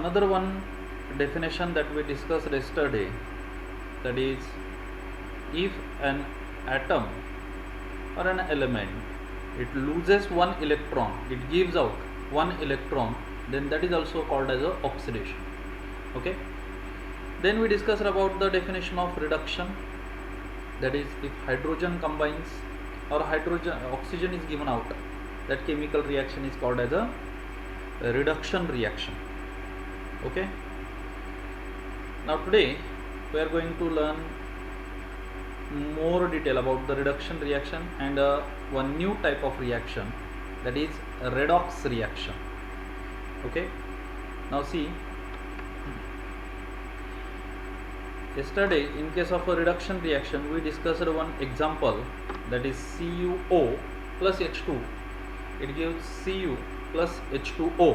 another one definition that we discussed yesterday, that is, if an atom or an element, it loses one electron, it gives out one electron, then that is also called as a oxidation. Okay, then we discussed about the definition of reduction, that is, if hydrogen combines or oxygen is given out, that chemical reaction is called as a reduction reaction. Okay, now today we are going to learn more detail about the reduction reaction and one new type of reaction, that is a redox reaction. Okay, now see, yesterday in case of a reduction reaction we discussed one example, that is CuO plus H2, it gives Cu plus H2O.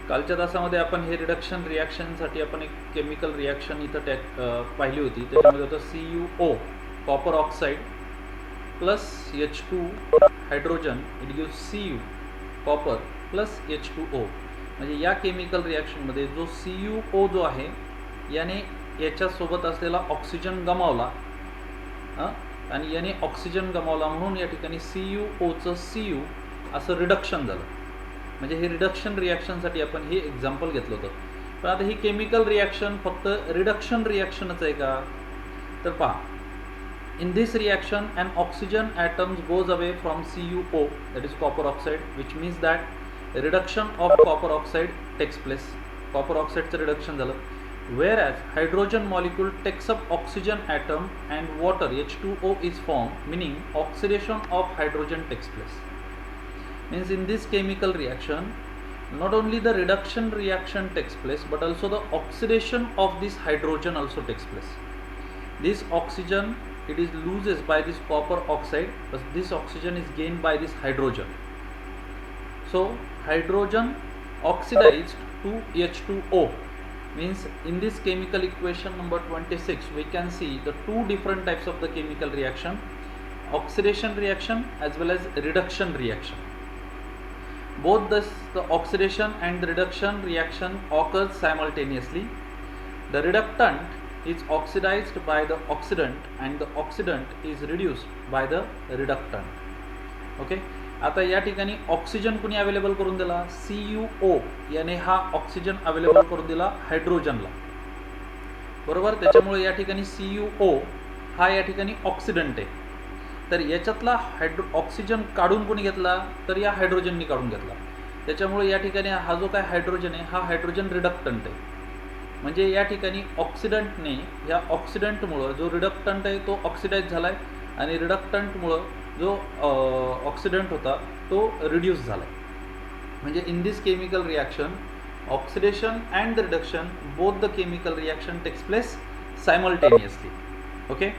कालच्या तासामध्ये आपण हे reduction रिॲक्शनसाठी आपण एक chemical reaction इथं पाहिली होती, त्याच्यामध्ये होतं CuO copper oxide plus H2 hydrogen, it gives Cu copper plus H2O. म्हणजे या केमिकल रिॲक्शनमध्ये जो CuO जो आहे याने याच्यासोबत असलेला ऑक्सिजन गमावला आणि याने ऑक्सिजन गमावला म्हणून या ठिकाणी CuOचं Cu असं रिडक्शन झालं. म्हणजे हे रिडक्शन रिॲक्शनसाठी आपण हे एक्झाम्पल घेतलं होतं. पण आता ही केमिकल रिॲक्शन फक्त रिडक्शन रिॲक्शनच आहे का, तर पहा, in this reaction an oxygen atoms goes away from CuO, that is copper oxide, which means that reduction of copper oxide takes place. Copper ऑक्साईडचं रिडक्शन झालं. whereas hydrogen molecule takes up oxygen atom and water H2O is formed, meaning oxidation of hydrogen takes place. Means in this chemical reaction not only the reduction reaction takes place but also the oxidation of this hydrogen also takes place. This oxygen, it is loses by this copper oxide, but this oxygen is gained by this hydrogen. So hydrogen oxidized to H2O. Means in this chemical equation number 26 we can see the two different types of the chemical reaction, oxidation reaction as well as reduction reaction. Both the oxidation and the reduction reaction occurs simultaneously. The reductant is oxidized by the oxidant and the oxidant is reduced by the reductant. Okay, आता या ठिकाणी oxygen कुणी available करून दिला, CuO याने हा oxygen available करून दिला हायड्रोजनला, बरोबर. त्याच्यामुळे या ठिकाणी CuO हा या ठिकाणी ऑक्सिडंट आहे. तर याच्यातला ऑक्सिजन काढून कोणी घेतला, तर या हायड्रोजननी काढून घेतला. त्याच्यामुळे या ठिकाणी हा जो काय हायड्रोजन आहे हा हायड्रोजन रिडक्टंट आहे. म्हणजे या ठिकाणी ऑक्सिडंटने, या ऑक्सिडंटमुळं जो रिडक्टंट आहे तो ऑक्सिडाइज झाला आहे आणि रिडक्टंटमुळं जो ऑक्सिडंट होता तो रिड्यूस झाला आहे. म्हणजे in this chemical reaction oxidation and the reduction both the chemical reaction takes place simultaneously. Okay,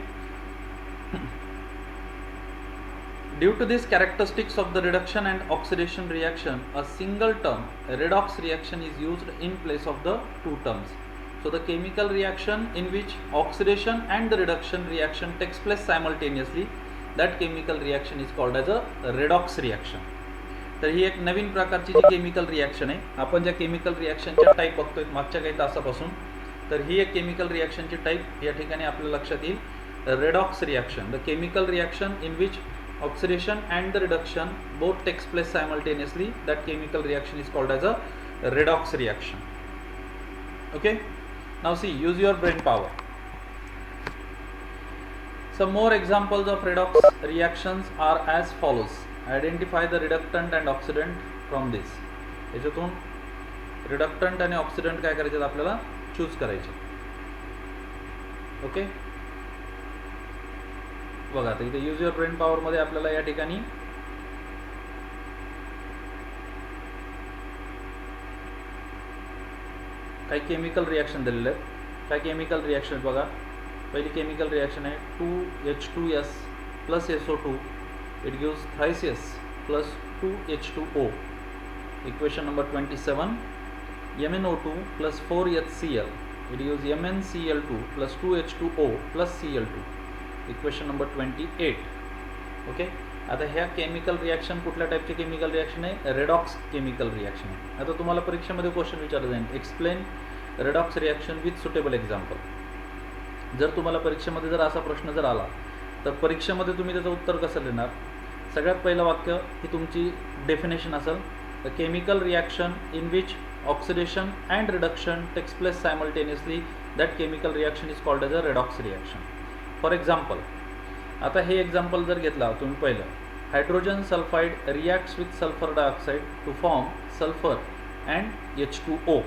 due to these characteristics of the reduction and oxidation reaction, a single term, a redox reaction, is used in place of the two terms. So the chemical reaction in which oxidation and the reduction reaction takes place simultaneously, that chemical reaction is called as a redox reaction. तर ही एक नवीन प्रकारची जी chemical reaction आहे. आपण ज्या chemical रिॲक्शनच्या type बघतोय मागच्या काही तासापासून, तर ही एक केमिकल रिॲक्शनची टाईप या ठिकाणी आपल्या लक्षात येईल, redox reaction. The chemical reaction in which oxidation and the reduction both takes place simultaneously, that chemical reaction is called as a redox reaction. Okay, now see, use your brain power. Some more examples of redox reactions are as follows. Identify the reductant and oxidant from this. याच्यातून रिडक्टंट आणि oxidant काय करायचे आपल्याला choose करायचे. Okay, बघा आता इथे use your brain power मध्ये आपल्याला या ठिकाणी काही केमिकल रिॲक्शन दिलेले आहेत. काय केमिकल रिॲक्शन बघा, पहिली केमिकल रिॲक्शन आहे 2H2S plus SO2, it gives thrice S plus 2H2O. Equation number 27, MnO2 plus 4HCl, it gives MnCl2 plus 2H2O plus Cl2. Equation number 28. Okay, आता ह्या केमिकल रिॲक्शन कुठल्या टाईपचे केमिकल रिॲक्शन आहे? Redox chemical reaction आहे. आता तुम्हाला परीक्षेमध्ये question विचारलं जाईल, explain redox reaction with suitable example. जर तुम्हाला परीक्षेमध्ये जर असा प्रश्न जर आला तर परीक्षेमध्ये तुम्ही त्याचं उत्तर कसं देणार? सगळ्यात पहिलं वाक्य ही तुमची डेफिनेशन असेल, the chemical reaction in which oxidation and reduction takes place simultaneously, that chemical reaction is called as a redox reaction. For example, आता हे एक्झाम्पल जर घेतला तुम्ही पहिलं, hydrogen sulphide reacts with sulphur dioxide to form sulphur and H2O.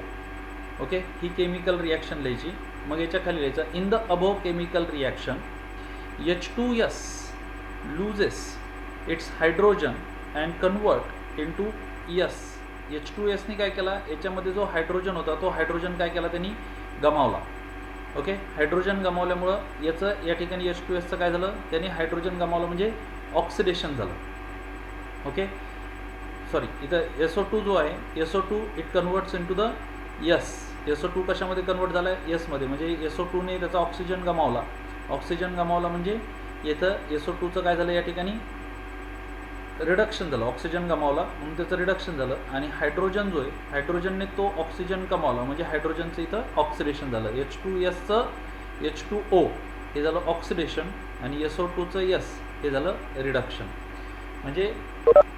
Okay, ही chemical reaction लिहायची. मग याच्या खाली लिहायचं, in the above chemical reaction H2S loses its hydrogen and convert into S. H2Sनी काय केला, याच्यामध्ये जो हायड्रोजन होता तो हायड्रोजन काय केला त्यांनी गमावला. ओके, हायड्रोजन गमावल्यामुळं याचं या ठिकाणी H2Sचं काय झालं, त्यांनी हायड्रोजन गमावलं म्हणजे ऑक्सिडेशन झालं. ओके, सॉरी, इथं SO2 जो आहे, SO2 it converts into the S. SO2 कशामध्ये कन्वर्ट झाला आहे? यसमध्ये. म्हणजे SO2ने त्याचा ऑक्सिजन गमावला. ऑक्सिजन गमावला म्हणजे इथं SO2चं काय झालं, या ठिकाणी रिडक्शन झालं. ऑक्सिजन गमावला म्हणून त्याचं रिडक्शन झालं. आणि हायड्रोजन जो आहे, हायड्रोजनने तो ऑक्सिजन गमावला म्हणजे हायड्रोजनचं इथं ऑक्सिडेशन झालं. H2Sचं H2O हे झालं ऑक्सिडेशन आणि SO2चं S हे झालं रिडक्शन. म्हणजे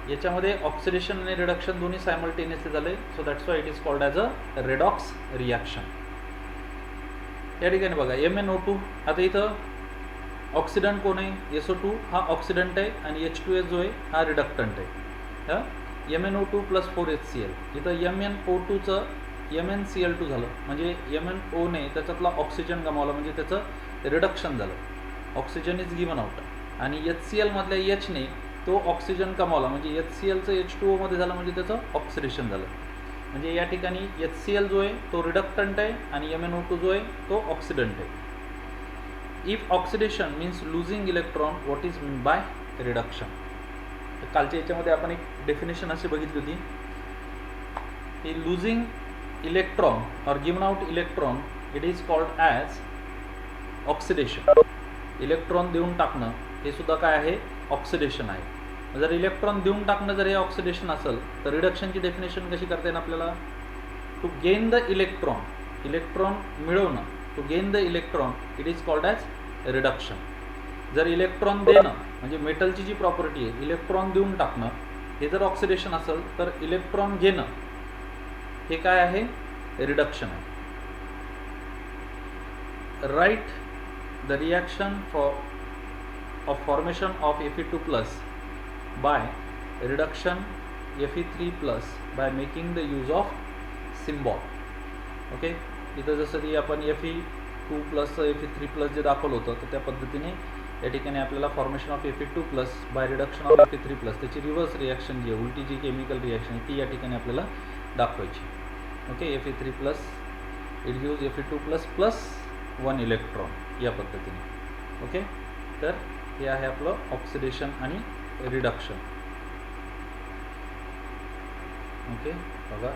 याच्यामध्ये ऑक्सिडेशन आणि रिडक्शन दोन्ही सायमल्टेनियसली झाले. So that's why it is called as a redox reaction. या ठिकाणी बघा MnO2, आता इथं ऑक्सिडंट कोण आहे? SO2 हा ऑक्सिडंट आहे आणि H2S जो आहे हा रिडक्टंट आहे. MnO2 + 4HCl. इथं MnO2चं MnCl2 झालं म्हणजे MnOने त्याच्यातला ऑक्सिजन गमावला म्हणजे त्याचं रिडक्शन झालं. Oxygen is given out. आणि HCl मधल्या Hने तो ऑक्सिजन कमावला म्हणजे HClचं H2O मध्ये झालं म्हणजे त्याचं ऑक्सिडेशन झालं. म्हणजे या ठिकाणी HCl जो आहे तो रिडक्टंट आहे आणि MnO2 जो आहे तो ऑक्सिडंट आहे. If oxidation means losing electron, what is mean by reduction? तर कालच्या याच्यामध्ये आपण एक डेफिनेशन अशी बघितली होती की लुझिंग इलेक्ट्रॉन और given out electron it is called as oxidation. Electron देऊन टाकणं हे सुद्धा काय आहे? ऑक्सिडेशन आहे. जर इलेक्ट्रॉन देऊन टाकणं जर हे ऑक्सिडेशन असेल तर रिडक्शनची डेफिनेशन कशी करता येईल आपल्याला? To gain the electron, electron मिळवणं, to gain the electron it is called as reduction. जर इलेक्ट्रॉन देणं म्हणजे मेटलची जी प्रॉपर्टी आहे इलेक्ट्रॉन देऊन टाकणं हे जर ऑक्सिडेशन असेल तर इलेक्ट्रॉन घेणं हे काय आहे? रिडक्शन आहे. Write the reaction of formation of Fe2+ by reduction Fe3+ by making the use of symbol. Okay, इथं जसं की आपण Fe2+ Fe3+ जे दाखवलं होतं तर त्या पद्धतीने या ठिकाणी आपल्याला formation of Fe2+ by reduction of Fe3+ त्याची रिव्हर्स रिॲक्शन जी आहे, उलटी जी केमिकल रिॲक्शन आहे ती या ठिकाणी आपल्याला दाखवायची. Okay, Fe3+ it gives Fe2+ plus 1 electron या पद्धतीने. ओके, तर हे आहे आपलं ऑक्सिडेशन आणि रिडक्शन. ओके, बघा,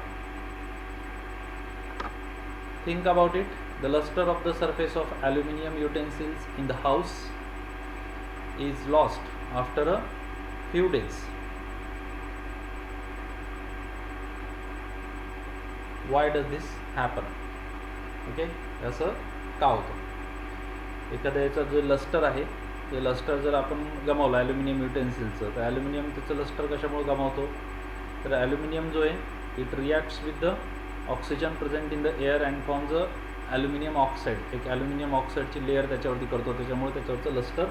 think about it. The lustre of the surface of aluminium utensils in the house is lost after a few days. Why does this happen? Okay, असं का होतं? एखाद्या याचा जो लस्टर आहे ते लस्टर जर आपण गमावलं ॲल्युमिनियम युटेन्सिलचं तर ॲल्युमिनियम त्याचं लस्टर कशामुळे गमावतो? तर ॲल्युमिनियम जो आहे it reacts with the oxygen present in the air and forms a aluminium oxide. एक ॲल्युमिनियम ऑक्साईडची लेअर त्याच्यावरती करतो, त्याच्यामुळे त्याच्यावरचं लस्टर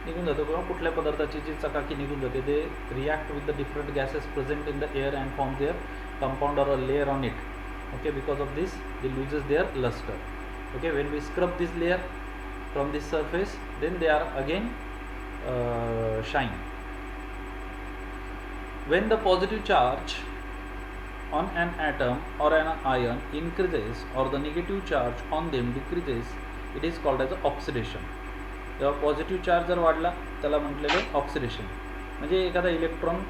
निघून जातो किंवा कुठल्या पदार्थाची जी चकाकी निघून जाते ते react with the different gases present in the air and form their compound or a layer on it. Okay, because of this they loses their luster. Okay, when we scrub this layer from this surface then they are again shine. When the positive charge on an atom or an ion increases or the negative charge on them decreases it is called as oxidation. जेव्हा positive charge जर वाढला त्याला म्हटलेले oxidation म्हणजे एखादा electron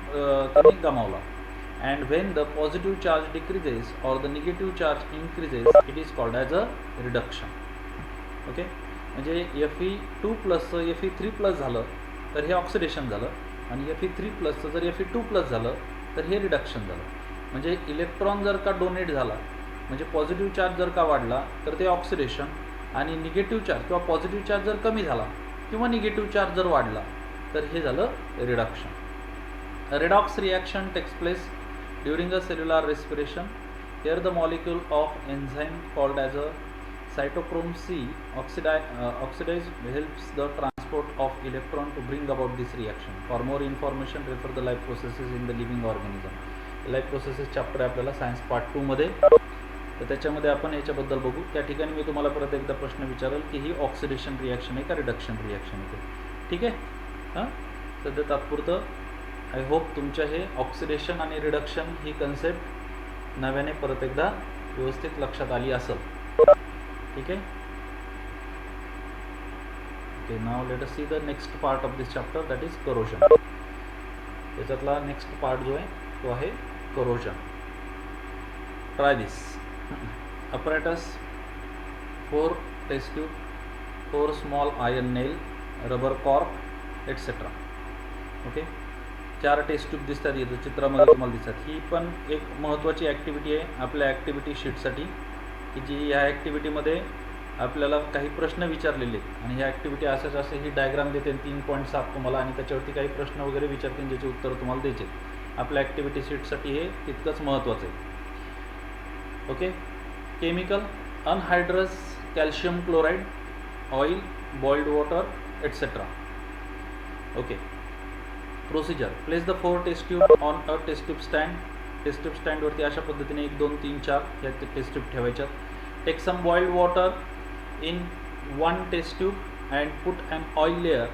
त्यांनी गमावला. And when the positive charge decreases or the negative charge increases it is called as a reduction. Okay, म्हणजे Fe2+ Fe3+ झालं तर हे ऑक्सिडेशन झालं आणि Fe3+ जर Fe2+ झालं तर हे रिडक्शन झालं. म्हणजे इलेक्ट्रॉन जर का डोनेट झाला म्हणजे पॉझिटिव्ह चार्ज जर का वाढला तर ते ऑक्सिडेशन, आणि निगेटिव्ह चार्ज किंवा पॉझिटिव्ह चार्ज जर कमी झाला किंवा निगेटिव्ह चार्ज जर वाढला तर हे झालं reduction. Redox reaction takes place during a cellular respiration. Here the molecule of enzyme called as a cytochrome C oxidize helps the transport of electron to bring about this reaction. For more information refer the life processes in the living organism. Life processes chapter आपल्याला science part 2 मध्ये, तर त्याच्यामध्ये आपण याच्याबद्दल बघू. त्या ठिकाणी मी तुम्हाला परत एकदा प्रश्न विचारेल की ही ऑक्सिडेशन रिॲक्शन आहे का रिडक्शन रिॲक्शन आहे, ठीक आहे. हां, सध्या तात्पुरतं आय होप तुमच्या हे ऑक्सिडेशन आणि रिडक्शन ही कन्सेप्ट नव्याने परत एकदा व्यवस्थित लक्षात आली असेल, ठीक आहे. Okay, now let us see the next part of this chapter, that is corrosion. त्याच्यातला नेक्स्ट पार्ट जो आहे तो आहे करोजन. ट्राय दिस apparatus, 4 test tube, 4 small iron nail, rubber cork, etc. Okay, 4 test tube दिसतात इथं चित्रामध्ये तुम्हाला दिसतात. ही पण एक महत्त्वाची ॲक्टिव्हिटी आहे आपल्या ॲक्टिव्हिटी शीटसाठी, की जी ह्या ॲक्टिव्हिटीमध्ये आपल्याला काही प्रश्न विचारलेले आहेत. आणि ह्या ॲक्टिव्हिटी असंच असे ही डायग्राम देते 3.7 तुम्हाला, आणि त्याच्यावरती काही प्रश्न वगैरे विचारतील ज्याचे उत्तर तुम्हाला द्यायचे. आपल्या ॲक्टिव्हिटी शीटसाठी हे तितकंच महत्त्वाचं आहे. Okay, chemical anhydrous calcium chloride, oil, boiled water, etcetera. Okay, procedure. Place the 4 test tube on a test tube stand. Test tube स्टँडवरती अशा पद्धतीने 1 2 3 4 या टेस्ट ट्यूब ठेवायच्यात. Take some boiled water in 1 test tube and put an oil layer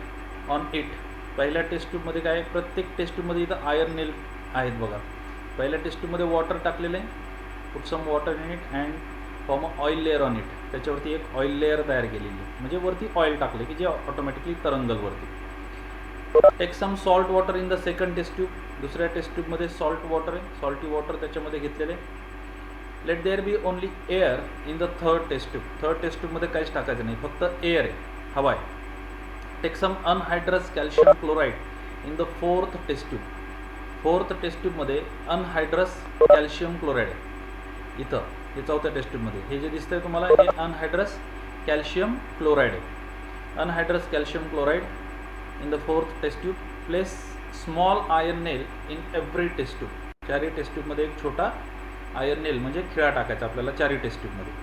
on it. पहिल्या test ट्यूबमध्ये काय, प्रत्येक taste ट्यूबमध्ये इथं आयर्न नेल आहेत बघा. पहिल्या टेस्ट ट्यूबमध्ये वॉटर टाकलेलं आहे, put some water in it and form a oil layer on it. त्याच्यावरती एक ऑइल लेअर तयार केलेली आहे, म्हणजे वरती ऑइल टाकले की जे ऑटोमॅटिकली तरंगल वरती. Take some salt water in the second test tube. दुसऱ्या टेस्ट ट्यूबमध्ये सॉल्ट वॉटर आहे, सॉल्टी वॉटर त्याच्यामध्ये घेतलेले. Let there be only air in the third test tube. Third test ट्यूबमध्ये काहीच टाकायचं नाही, फक्त एअर आहे, हवा आहे. Take some anhydrous calcium chloride in the fourth test tube. Fourth test ट्यूबमध्ये अनहायड्रस कॅल्शियम क्लोराइड आहे. इथं हे चौथ्या टेस्ट ट्यूबमध्ये हे जे दिसतंय तुम्हाला हे अनहायड्रस कॅल्शियम क्लोराइड आहे. Anhydrous calcium chloride in the fourth test tube. Place small iron nail in every test tube. चारही टेस्ट ट्यूबमध्ये एक छोटा आयर्न नेल म्हणजे खिळा टाकायचा आपल्याला चारही टेस्ट ट्यूबमध्ये.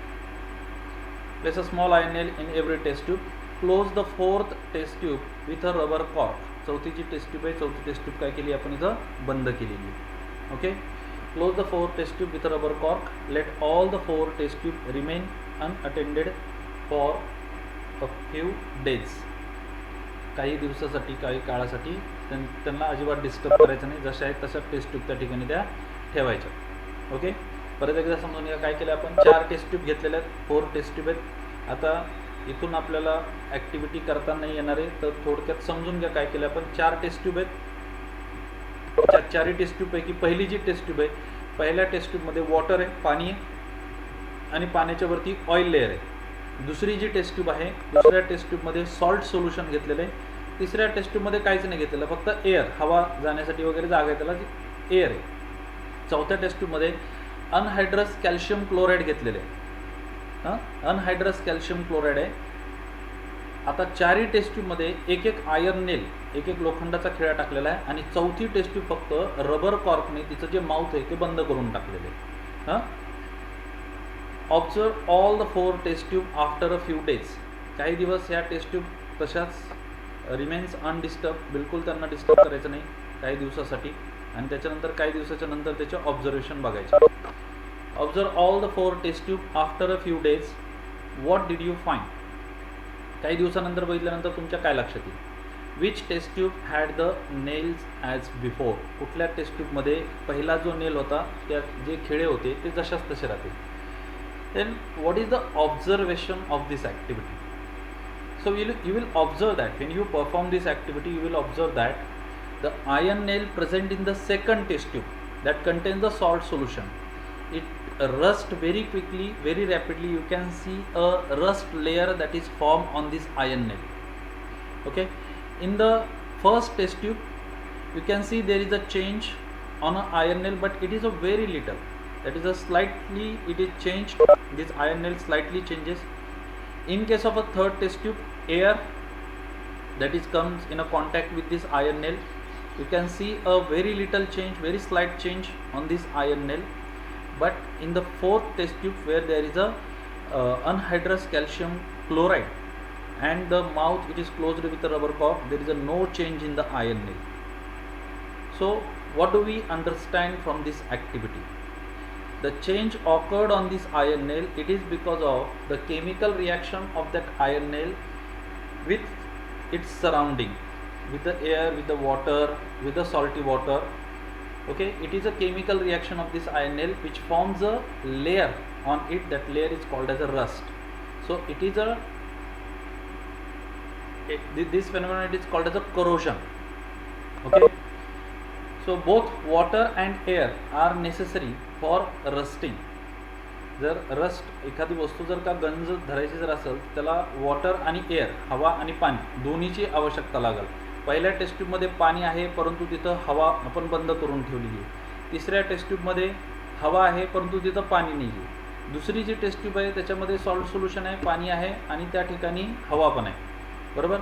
Place a small iron nail in every test tube. Close the fourth test tube with a rubber cork. चौथी जी टेस्ट ट्यूब आहे, चौथी टेस्ट ट्यूब काय केली आपण इथं बंद केलेली. Okay, close the 4 test tube with a rubber cork. Let all the 4 test tube remain unattended for a few days. काही दिवसासाठी, काही काळासाठी त्यांना अजिबात डिस्टर्ब करायचं नाही. जशा आहेत तशा टेस्ट ट्यूब त्या ठिकाणी त्या ठेवायच्या. ओके, परत एकदा समजून घ्या काय केलं आपण. 4 टेस्ट ट्यूब घेतलेल्या आहेत, 4 टेस्ट ट्यूब आहेत. आता इथून आपल्याला ॲक्टिव्हिटी करता नाही येणार आहे, तर थोडक्यात समजून घ्या काय केलं आपण. 4 टेस्ट ट्यूब आहेत. चारही टेस्ट ट्यूबपैकी पहिली जी टेस्ट ट्यूब आहे, पहिल्या टेस्ट ट्यूबमध्ये वॉटर आहे, पाणी आहे, आणि पाण्याच्या वरती ऑइल लेअर आहे. दुसरी जी टेस्ट ट्यूब आहे, दुसऱ्या टेस्ट ट्यूबमध्ये सॉल्ट सोल्युशन घेतलेलं आहे. तिसऱ्या टेस्ट ट्यूबमध्ये काहीच नाही घेतलेलं, फक्त एअर, हवा जाण्यासाठी वगैरे जागा आहे त्याला, एअर आहे. चौथ्या टेस्ट ट्यूबमध्ये अनहायड्रस कॅल्शियम क्लोराइड घेतलेले आहे. अनहायड्रस कॅल्शियम क्लोराइड आहे. आता चारही टेस्ट ट्यूबमध्ये एक एक आयर्न नेल, एक एक लोखंडाचा खिळा टाकलेला आहे, आणि चौथी टेस्ट ट्यूब फक्त रबर कॉर्कने तिचं जे माउथ आहे ते बंद करून टाकलेले आहे. Observe all the 4 test tube after a few days. काही दिवस ह्या टेस्ट ट्यूब तशाच रिमेन्स अनडिस्टर्ब, बिलकुल त्यांना डिस्टर्ब करायचं नाही काही दिवसासाठी, आणि त्याच्यानंतर काही दिवसाच्या नंतर त्याचे ऑब्झर्वेशन बघायचे. Observe all the 4 test tube after a few days. What did you find. काही दिवसानंतर बघितल्यानंतर तुमच्या काय लक्षात येईल. Which test tube had the nails as before. कुठल्या टेस्ट ट्यूबमध्ये पहिला जो नेल होता त्यात जे खिळे होते ते जशाच तसे राहतील. Then what is the observation of this activity. So you will observe that when you perform this activity, you will observe that the iron nail present in the second test tube that contains the salt solution, it rust very quickly, very rapidly. You can see a rust layer that is formed on this iron nail. Okay, in the first test tube you can see there is a change on a iron nail, but it is a very little, that is a slightly it is changed, this iron nail slightly changes. In case of a third test tube, air that is comes in a contact with this iron nail, you can see a very little change, very slight change on this iron nail. But in the fourth test tube, where there is a anhydrous calcium chloride and the mouth it is closed with a rubber cork, there is a no change in the iron nail. So what do we understand from this activity? The change occurred on this iron nail, it is because of the chemical reaction of that iron nail with its surrounding, with the air, with the water, with the salty water. Okay, it is a chemical reaction of this iron nail which forms a layer on it. That layer is called as a rust. So it is this phenomenon it is called as a corrosion. Okay, so both water and air are necessary for rusting. जर rust एखादी वस्तू जर का गंज धरायची जर असेल, त्याला water आणि एअर, हवा आणि पाणी दोन्हीची आवश्यकता लागेल. पहिल्या टेस्ट ट्यूबमध्ये पाणी आहे परंतु तिथं हवा आपण बंद करून ठेवली आहे. तिसऱ्या टेस्ट ट्यूबमध्ये हवा आहे परंतु तिथं पाणी नाही आहे. दुसरी जी टेस्ट ट्यूब आहे त्याच्यामध्ये सॉल्ट सोल्युशन आहे, पाणी आहे आणि त्या ठिकाणी हवा पण आहे, बरोबर.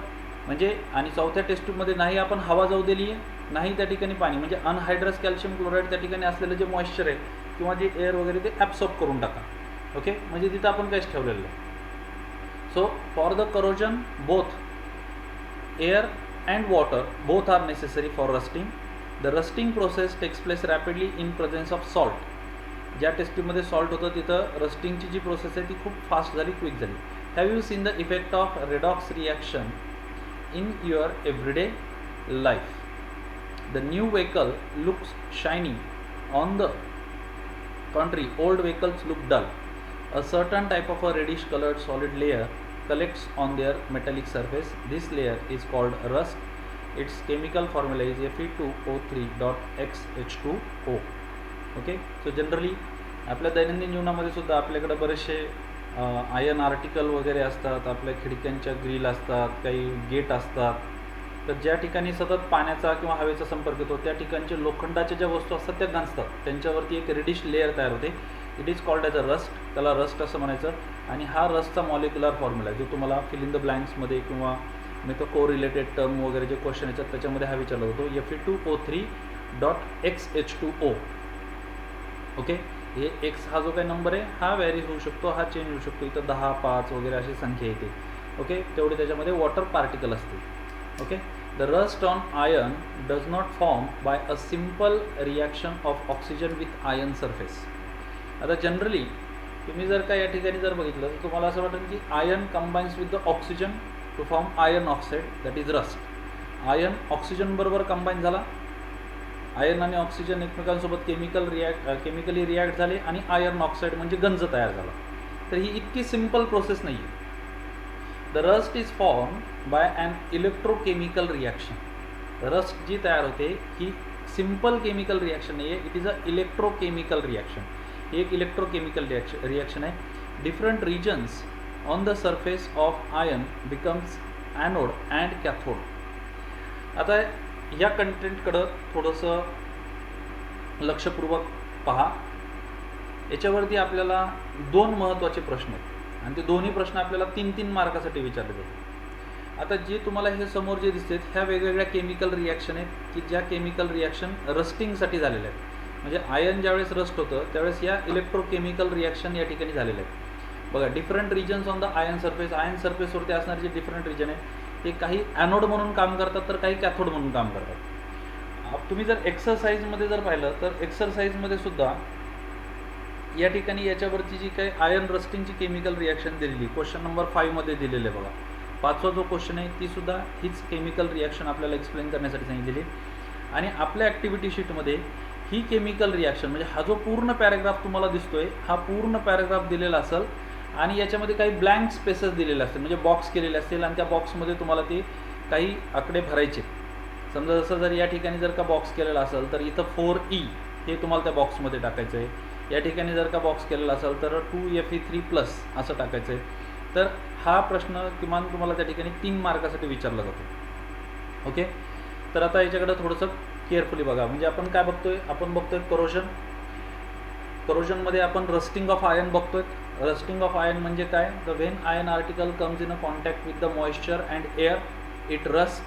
म्हणजे आणि चौथ्या टेस्ट ट्यूबमध्ये नाही आपण हवा जाऊ दिली आहे, नाही त्या ठिकाणी पाणी, म्हणजे अनहायड्रस कॅल्शियम क्लोराईड त्या ठिकाणी असलेलं जे मॉइश्चर आहे किंवा जे एअर वगैरे ते ॲब्सॉर्ब करून टाका. ओके, म्हणजे तिथं आपण काहीच ठेवलेलं आहे. So for the corrosion both air and water both are necessary for rusting. The rusting process takes place rapidly in presence of salt. ज्या टेस्ट ट्यूबमध्ये सॉल्ट होतं तिथं रस्टिंगची जी प्रोसेस आहे ती खूप फास्ट झाली, क्विक झाली. Have you seen the effect of redox reaction in your everyday life? The new vehicle looks shiny, on the contrary old vehicles look dull. A certain type of a reddish colored solid layer collects on their metallic surface. This layer is called rust. Its chemical formula is Fe2O3.XH2O. Okay, so generally आपल्या दैनंदिन जीवनामध्ये सुद्धा आपल्याकडे बरेचसे iron article वगैरे असतात, आपल्या खिडक्यांच्या grill असतात, काही गेट असतात. तर ज्या ठिकाणी सतत पाण्याचा किंवा हवेचा संपर्क येतो त्या ठिकाणच्या लोखंडाच्या ज्या वस्तू असतात त्या गंजतात, त्यांच्यावरती एक रेडिश लेअर तयार होते. It is called as a rust, त्याला रस्ट असं म्हणायचं. आणि हा रस्टचा मॉलिक्युलर फॉर्म्युला आहे जो तुम्हाला फिल इन द ब्लँक्समध्ये किंवा मी तो को रिलेटेड टर्म वगैरे जे क्वेश्चन येतात त्याच्यामध्ये हा विचारला होतो, Fe2O3.XH2O. ओके, हे एक्स हा जो काही नंबर आहे हा व्हॅरी होऊ शकतो, हा चेंज होऊ शकतो. इथं 10, 5 वगैरे अशी संख्या येते. ओके, तेवढे त्याच्यामध्ये वॉटर पार्टिकल असते. Okay, the rust on iron does not form by a simple reaction of oxygen with iron surface. आता जनरली तुम्ही जर का या ठिकाणी जर बघितलं तर तुम्हाला असं वाटेल की iron combines with the oxygen two form iron oxide, that is rust. Iron oxygen बरोबर कंबाईन झाला, आयर्न आणि ऑक्सिजन एकमेकांसोबत केमिकली रिॲक्ट झाले आणि आयर्न ऑक्साईड म्हणजे गंज तयार झाला. तर ही इतकी सिम्पल प्रोसेस नाही आहे. The rust is form by an electrochemical reaction. Rust जी तयार होते ही सिम्पल केमिकल रिॲक्शन नाही आहे, it is a electrochemical reaction. ही एक इलेक्ट्रोकेमिकल रिॲक्शन आहे. Different regions on the surface of iron becomes anode and cathode. आता या कंटेंटकडं थोडंसं लक्षपूर्वक पहा. याच्यावरती आपल्याला 2 महत्त्वाचे प्रश्न आहेत आणि ते दोन्ही प्रश्न आपल्याला 3-3 मार्कासाठी विचारले जातात. आता जे तुम्हाला हे समोर जे दिसतात ह्या वेगवेगळ्या केमिकल रिॲक्शन आहेत की ज्या केमिकल रिॲक्शन रस्टिंगसाठी झालेल्या आहेत. म्हणजे आयर्न ज्यावेळेस रस्ट होतं त्यावेळेस या इलेक्ट्रोकेमिकल रिॲक्शन या ठिकाणी झालेल्या आहेत. बघा, different regions on the iron surface. Iron सरफेसवरती असणारे जे डिफरंट रिजन आहेत ते काही ॲनोड म्हणून काम करतात तर काही कॅथोड म्हणून काम करतात. तुम्ही जर एक्सरसाइजमध्ये जर पाहिलं तर एक्सरसाइजमध्ये सुद्धा या ठिकाणी याच्यावरची जी काही आयर्न रस्टिंगची केमिकल रिॲक्शन दिलेली क्वेश्चन नंबर 5 मध्ये दिलेलं आहे. बघा, 5वा जो क्वेश्चन आहे ती सुद्धा हीच केमिकल रिॲक्शन आपल्याला एक्सप्लेन करण्यासाठी सांगितलेली. आणि आपल्या ॲक्टिव्हिटी शीटमध्ये ही केमिकल रिॲक्शन म्हणजे हा जो पूर्ण पॅराग्राफ तुम्हाला दिसतोय हा पूर्ण पॅराग्राफ दिलेला असेल आणि याच्यामध्ये काही ब्लँक स्पेसेस दिलेले असतील, म्हणजे बॉक्स केलेले असतील आणि त्या बॉक्समध्ये तुम्हाला ते काही आकडे भरायचे. समजा जसं जर या ठिकाणी जर का बॉक्स केलेला असेल तर इथं 4E हे तुम्हाला त्या बॉक्समध्ये टाकायचं आहे. या ठिकाणी जर का बॉक्स केलेला असेल तर 2Fe3+ असं टाकायचं आहे. तर हा प्रश्न किमान तुम्हाला त्या ठिकाणी 3 मार्कासाठी विचारला जातो. ओके, तर आता याच्याकडं थोडंसं केअरफुली बघा. म्हणजे आपण काय बघतोय, आपण बघतोय करोजनमध्ये आपण रस्टिंग ऑफ आयर्न बघतोय. रस्टिंग ऑफ आयर्न म्हणजे काय, the when iron article comes in a contact with the moisture and air it rust.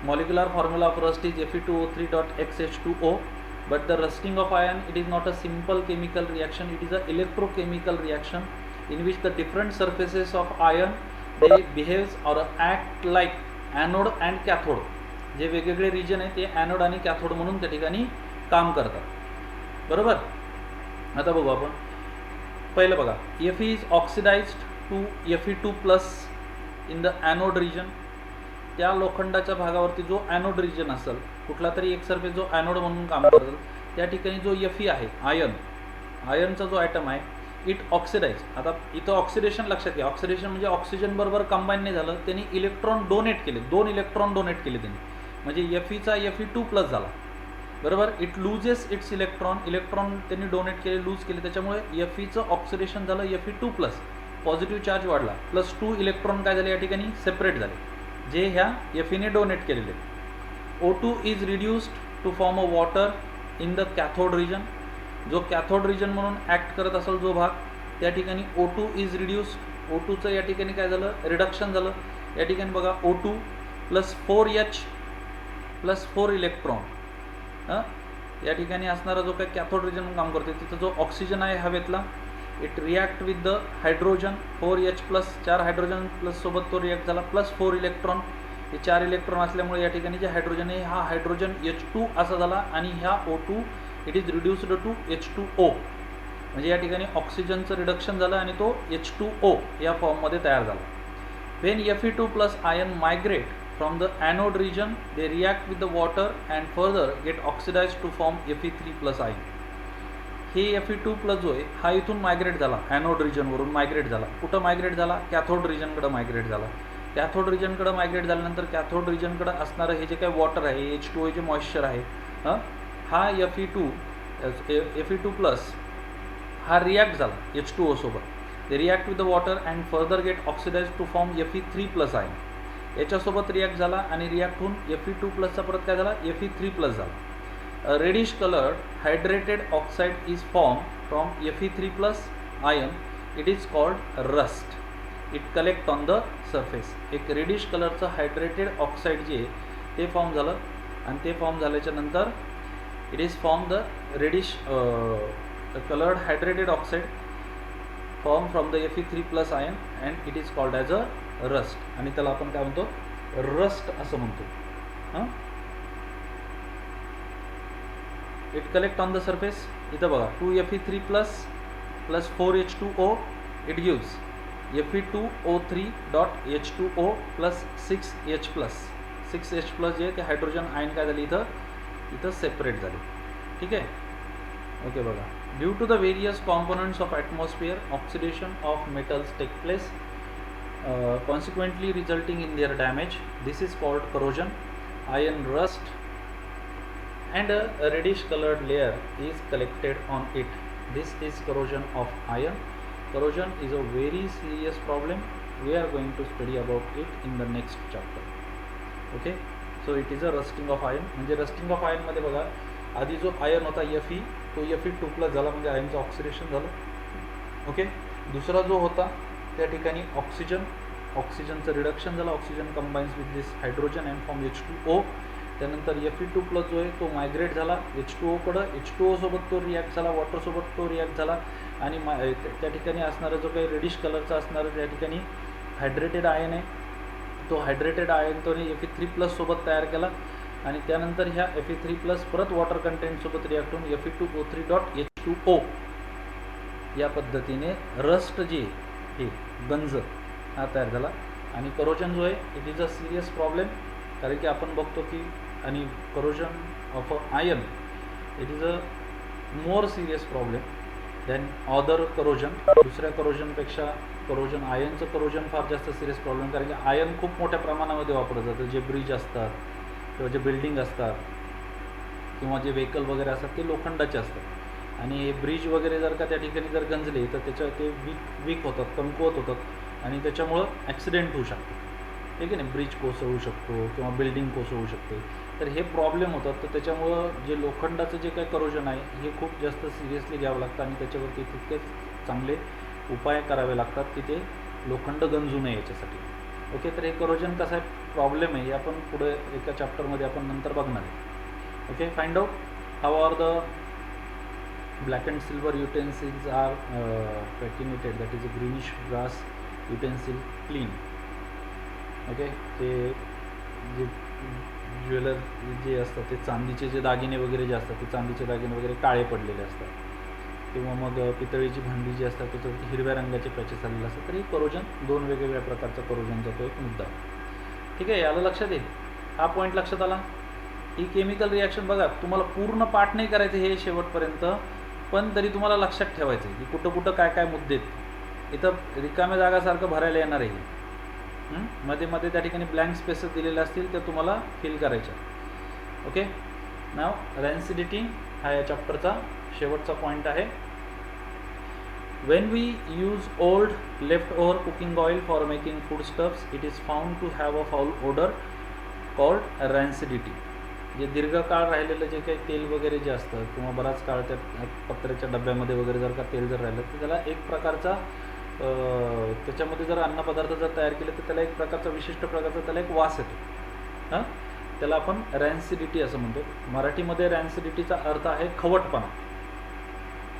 Molecular formula of rust is Fe2O3.XH2O. But the rusting of iron, it is not a simple chemical reaction, it is a electrochemical reaction in which the different surfaces of iron they behaves or act like anode and cathode. जे वेगवेगळे region आहे ते anode आणि cathode म्हणून त्या ठिकाणी काम करतात. बरोबर. आता बघू आपण. पहिलं बघा, Fe is oxidized to Fe2+ in the anode region. त्या लोखंडाच्या भागावरती जो ॲनोड रिजन असेल, कुठला तरी एक सरफेस जो ॲनोड म्हणून काम करेल, त्या ठिकाणी जो Fe आहे, आयर्नचा जो ॲटम आहे, इट ऑक्सिडाइज. आता इथं ऑक्सिडेशन लक्षात घ्या. ऑक्सिडेशन म्हणजे ऑक्सिजन बरोबर कंबाईन नाही झालं, त्यांनी इलेक्ट्रॉन डोनेट केले, 2 इलेक्ट्रॉन डोनेट केले त्यांनी, म्हणजे Feचा Fe2+ झाला. बरोबर. इट लुजेस इट्स इलेक्ट्रॉन त्यांनी डोनेट केले, लूज केले, त्याच्यामुळे Feचं ऑक्सिडेशन झालं Fe2+, पॉझिटिव्ह चार्ज वाढला, +2 इलेक्ट्रॉन काय झाले या ठिकाणी सेपरेट झाले, जे ह्या Feने डोनेट केलेले. O2 is reduced to form a water in the cathode region. जो कॅथोड रिजन म्हणून ॲक्ट करत असेल जो भाग, त्या ठिकाणी O2 इज रिड्यूस्ड. O2चं या ठिकाणी काय झालं, रिडक्शन झालं. या ठिकाणी बघा O2 + 4H + 4 इलेक्ट्रॉन या ठिकाणी असणारा जो काही कॅथोड रिजन म्हणून काम करते, तिथं जो ऑक्सिजन आहे हवेतला, it react with the hydrogen. 4H+, 4 hydrogen plus सोबत तो रिॲक्ट झाला, +4 इलेक्ट्रॉन. हे 4 इलेक्ट्रॉन असल्यामुळे या ठिकाणी जे हायड्रोजन आहे हा हायड्रोजन H2 असा झाला, आणि ह्या O2 it is reduced to H2O. म्हणजे या ठिकाणी ऑक्सिजनचं रिडक्शन झालं आणि तो H2O या फॉर्ममध्ये तयार झाला. When Fe2+ ion migrate from the anode region, they react with the water and further get oxidise to form Fe3+ ion. हे Fe2+ जो आहे हा इथून मायग्रेट झाला, ॲनोड रिजनवरून मायग्रेट झाला. कुठं मायग्रेट झाला, कॅथोड रिजनकडे मायग्रेट झाला. कॅथोड रिजनकडे मायग्रेट झाल्यानंतर कॅथोड रिजनकडे असणारं हे जे काही वॉटर आहे, H2O जे मॉइश्चर आहे, हा Fe2+ हा रिॲक्ट झाला H2O सोबत. They react with the water and further get oxidise to form Fe3+ ion. याच्यासोबत रिॲक्ट झाला आणि रिॲक्ट होऊन Fe2+चा परत काय झाला, Fe3+ झाला. A reddish colored hydrated oxide is formed from Fe3+ ion. It is called rust. It collect on the surface. एक reddish कलरचं हायड्रेटेड ऑक्साईड जे ते फॉर्म झालं, आणि ते फॉर्म झाल्याच्या नंतर it is form the reddish coloured hydrated oxide form from the Fe3+ ion and it is called as a rust. आणि त्याला आपण काय म्हणतो, रस्ट असं म्हणतो. It collect on the surface. इथं बघा 2Fe3+ + 4H2O it gives Fe2O3.H2O + 6H+. 6H+ जे ते हायड्रोजन आयन काय झाले इथं सेपरेट झाले. ठीक आहे. ओके बघा. Due to the various components of atmosphere, oxidation of metals take place, consequently resulting in their damage. This is called corrosion. Iron rust and a reddish colored layer is collected on it. This is corrosion of iron. Corrosion is a very serious problem. We are going to study about it in the next chapter. Okay, so it is a rusting of iron. म्हणजे rusting of iron मध्ये बघा, आधी जो ion होता Fe, तो Fe2+ झाला, म्हणजे आयनचं oxidation झालं. ओके. दुसरा जो होता त्या ठिकाणी ऑक्सिजनचं रिडक्शन झालं, oxygen combines with this hydrogen and form H2O. त्यानंतर Fe2+ जो आहे तो मायग्रेट झाला H2O कडं. H2O सोबत तो रिॲक्ट झाला, वॉटरसोबत तो रिॲक्ट झाला, आणि त्या ठिकाणी असणारा जो काही रेडिश कलरचा असणारा त्या ठिकाणी हायड्रेटेड आयन आहे, तो हायड्रेटेड आयन तो Fe3+ सोबत तयार केला, आणि त्यानंतर ह्या Fe3+ परत वॉटर कंटेंटसोबत रिॲक्ट होऊन Fe2O3.H2O या पद्धतीने रस्ट जे हे गंज हा तयार झाला. आणि करोजन जो आहे it is a serious problem, कारण की आपण बघतो की, आणि corrosion of a ion it is a more serious problem than other corrosion. दुसऱ्या करोजनपेक्षा करोजन, आयनचं करोजन फार जास्त सिरियस प्रॉब्लेम, कारण की आयन खूप मोठ्या प्रमाणामध्ये वापरलं जातं. जे ब्रिज असतात किंवा जे बिल्डिंग असतात किंवा जे व्हेकल वगैरे असतात ते लोखंडाचे असतात, आणि हे ब्रिज वगैरे जर का त्या ठिकाणी जर गंजले तर ते वीक होतात, कमकुवत होतात, आणि त्याच्यामुळं ॲक्सिडेंट होऊ शकतो. ठीक आहे ना, ब्रिज कोसळू शकतो किंवा बिल्डिंग कोसळू शकते. तर हे प्रॉब्लेम होतात. तर त्याच्यामुळं जे लोखंडाचं जे काही करोजन आहे हे खूप जास्त सिरियसली घ्यावं लागतं आणि त्याच्यावरती तितकेच चांगले उपाय करावे लागतात की ते लोखंड गंजू नये याच्यासाठी. ओके, तर हे करोजन कसा प्रॉब्लेम आहे हे आपण पुढे एका चॅप्टरमध्ये आपण नंतर बघणार आहे. Okay, find out how are the black and silver utensils are patinated, that is a greenish brass utensil clean. Okay, ते जे ज्वेलर जे असतात ते चांदीचे जे दागिने वगैरे जे असतात ते चांदीचे दागिने वगैरे काळे पडलेले असतात किंवा मग पितळीची भांडी जी असतात त्याच्यावरती हिरव्या रंगाचे पॅचेस आलेले असतात. तर हे करोजन दोन वेगवेगळ्या प्रकारचा करोजनचा तो एक मुद्दा आहे. ठीक आहे, याला लक्षात येईल. हा पॉईंट लक्षात आला. ही केमिकल रिॲक्शन बघा, तुम्हाला पूर्ण पाठ नाही करायचं हे शेवटपर्यंत, पण तरी तुम्हाला लक्षात ठेवायचं आहे की कुठं कुठं काय काय मुद्दे आहेत. इथं रिकाम्या जागासारखं भरायला येणार आहे. मध्ये मध्ये त्या ठिकाणी ब्लँक स्पेसेस दिलेले असतील ते तुम्हाला फिल करायच्या. ओके, नाव रॅन्सिडिटी हा या चॅप्टरचा शेवटचा पॉईंट आहे. When we use old leftover cooking oil for making foodstuffs, it is found to have a foul odor called rancidity. जे दीर्घकाळ राहिलेलं जे काही तेल वगैरे जे असतं किंवा बराच काळ त्या पत्र्याच्या डब्यामध्ये वगैरे जर का तेल जर राहिलं तर त्याला एक प्रकारचा त्याच्यामध्ये जर अन्नपदार्थ जर तयार केले तर त्याला एक प्रकारचा विशिष्ट प्रकारचा त्याला एक वास येतो. त्याला आपण रॅन्सिडिटी असं म्हणतो. मराठीमध्ये रॅन्सिडिटीचा अर्थ आहे खवटपणा.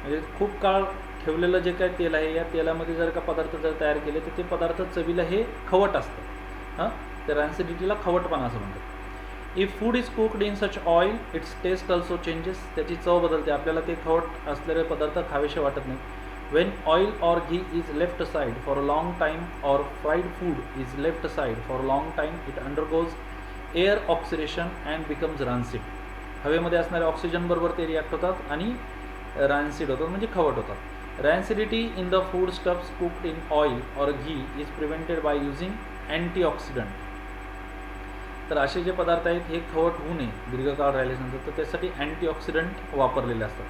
म्हणजे खूप काळ ठेवलेलं जे काही तेल आहे या तेलामध्ये जर का पदार्थ जर तयार केले तर ते पदार्थ चवीला हे खवट असतं. त्या रॅन्सिडिटीला खवटपणा असं म्हणतात. If food is cooked in such oil its taste also changes. त्याची चव बदलते, आपल्याला ते खवट असलेले पदार्थ खावेसे वाटत नाही. When oil or ghee is left side for a long time or fried food is left side for a long time it undergoes air oxidation and becomes rancid. हवेमध्ये असणाऱ्या ऑक्सिजन बरोबर ते रिॲक्ट होतात आणि रॅन्सिड होतात म्हणजे खवट होतात. Rancidity in the foodstuffs cooked in oil or ghee is prevented by using antioxidant. तर असे जे पदार्थ आहेत हे खवट होऊ नये दीर्घकाळ राहिल्यानंतर तर त्यासाठी अँटीऑक्सिडंट वापरलेले असतात.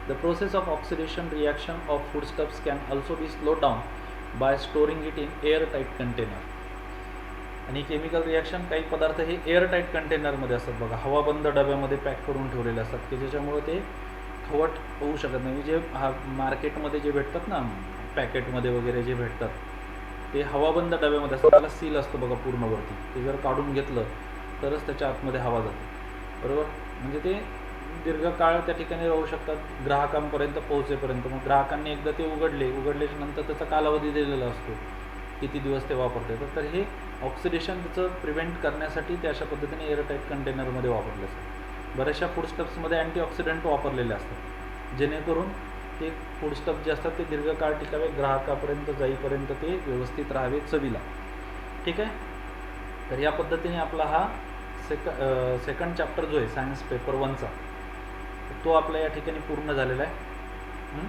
The process of oxidation reaction of foodstuffs can also be slow down by storing it in air tight container. आणि केमिकल रिॲक्शन काही पदार्थ हे एअर टाईट कंटेनरमध्ये असतात बघा, हवाबंद डब्यामध्ये पॅक करून ठेवलेले असतात की ज्याच्यामुळे ते खवट होऊ शकत नाही. जे मार्केटमध्ये जे भेटतात ना पॅकेटमध्ये वगैरे जे भेटतात ते हवाबंद डब्यामध्ये असतात, त्याला सील असतो बघा पूर्णवरती. ते जर काढून घेतलं तरच त्याच्या आतमध्ये हवा जाते, बरोबर. म्हणजे ते दीर्घकाळ त्या ठिकाणी राहू शकतात ग्राहकांपर्यंत पोहोचेपर्यंत. मग ग्राहकांनी एकदा ते उघडल्याच्या नंतर त्याचा कालावधी दिलेला असतो किती दिवस ते वापरता येतात. तर हे ऑक्सिडेशन त्याचं प्रिव्हेंट करण्यासाठी ते अशा पद्धतीने एअरटाईट कंटेनरमध्ये वापरले असतात. बऱ्याचशा फूडस्टफ्समध्ये अँटीऑक्सिडंट वापरलेले असतात जेणेकरून ते फूडस्टफ जे असतात ते दीर्घकाळ टिकावे, ग्राहकापर्यंत जाईपर्यंत ते व्यवस्थित राहावे चवीला. ठीक आहे, तर या पद्धतीने आपला हा सेकंड चॅप्टर जो आहे सायन्स पेपर 1चा तो आपला या ठिकाणी पूर्ण झालेला आहे.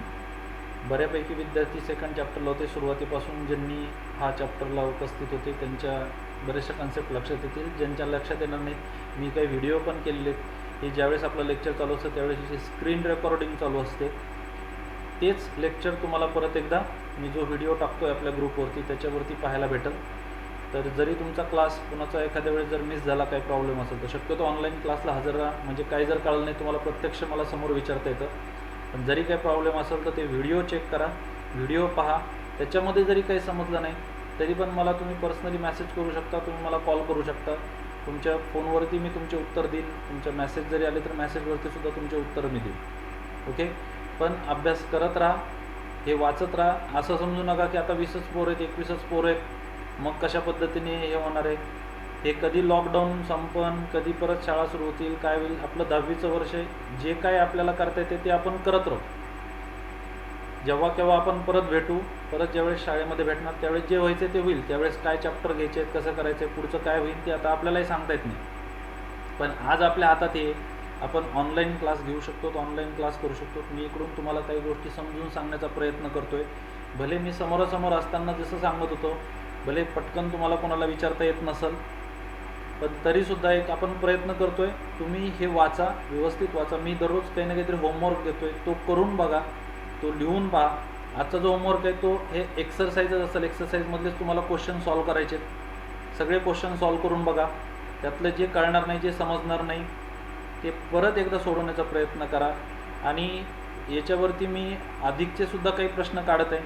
बऱ्यापैकी विद्यार्थी सेकंड चॅप्टरला होते. सुरुवातीपासून ज्यांनी हा चॅप्टरला उपस्थित होते त्यांच्या बरेचशा कन्सेप्ट लक्षात येतील. ज्यांच्या लक्षात येणार नाहीत मी काही व्हिडिओ पण केलेले आहेत. हे ज्यावेळेस आपलं लेक्चर चालू असतं त्यावेळेस जे स्क्रीन रेकॉर्डिंग चालू असते तेच लेक्चर तुम्हाला परत एकदा मी जो व्हिडिओ टाकतो आहे आपल्या ग्रुपवरती त्याच्यावरती पाहायला भेटेल. तर जरी तुमचा क्लास कुणाचा एखाद्या वेळेस जर मिस झाला, काही प्रॉब्लेम असेल तर शक्यतो ऑनलाईन क्लासला हजर राहा. म्हणजे काही जर कळलं नाही तुम्हाला प्रत्यक्ष मला समोर विचारता येतं. पण जरी काही प्रॉब्लेम असेल तर ते व्हिडिओ चेक करा, व्हिडिओ पहा. त्याच्यामध्ये जरी काही समजलं नाही तरी पण मला तुम्ही पर्सनली मेसेज करू शकता, तुम्ही मला कॉल करू शकता. तुमच्या फोनवरती मी तुमचे उत्तर देईन. तुमचे मेसेज जरी आले तर मेसेजवरती सुद्धा तुमचे उत्तर मी देईन. ओके, पण अभ्यास करत राहा, हे वाचत राहा. असं समजू नका की आता 20च पोरं आहेत 21च पोरं आहेत मग कशा पद्धतीने हे होणार आहे. हे कधी लॉकडाऊन संपन, कधी परत शाळा सुरू होतील, काय होईल. आपलं 10वीचं वर्ष आहे. जे काय आपल्याला करता येते ते आपण करत राहू. जेव्हा केव्हा आपण परत भेटू, परत ज्यावेळेस शाळेमध्ये भेटणार त्यावेळेस जे व्हायचं ते होईल. त्यावेळेस काय चॅप्टर घ्यायचे आहेत, कसं करायचं आहे, पुढचं काय होईल ते आता आपल्यालाही सांगता येत नाही. पण आज आपल्या हातात हे आपण ऑनलाईन क्लास घेऊ शकतो, ऑनलाईन क्लास करू शकतो. मी इकडून तुम्हाला काही गोष्टी समजून सांगण्याचा प्रयत्न करतो आहे. भले मी समोरासमोर असताना जसं सांगत होतो, भले पटकन तुम्हाला कोणाला विचारता येत नसेल पण तरीसुद्धा एक आपण प्रयत्न करतो आहे. तुम्ही हे वाचा, व्यवस्थित वाचा. मी दररोज काही ना काहीतरी होमवर्क देतो आहे, तो करून बघा, तो लिहून पहा. आजचा जो होमवर्क आहे तो हे एक्सरसाइजच असेल. एक्सरसाइजमधलेच तुम्हाला क्वेश्चन सॉल्व करायचे आहेत. सगळे क्वेश्चन सॉल्व करून बघा. त्यातलं जे कळणार नाही, जे समजणार नाही ते परत एकदा सोडवण्याचा प्रयत्न करा. आणि याच्यावरती मी अधिकचे सुद्धा काही प्रश्न काढत आहे,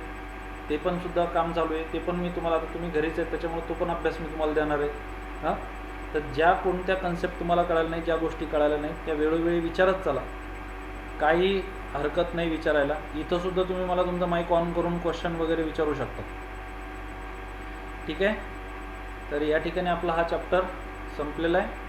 ते पण सुद्धा काम चालू आहे. ते पण मी तुम्हाला, आता तुम्ही घरीच आहेत त्याच्यामुळे तो पण अभ्यास मी तुम्हाला देणार आहे. हां, तर ज्या कोणत्या कन्सेप्ट तुम्हाला कळाल्या नाही, ज्या गोष्टी कळाल्या नाही त्या वेळोवेळी विचारत चला. काही हरकत नाही विचारायला. इथं सुद्धा तुम्ही मला तुमचा माईक ऑन करून क्वेश्चन वगैरे विचारू शकता. ठीक आहे. तर या ठिकाणी आपला हा चॅप्टर संपलेला आहे.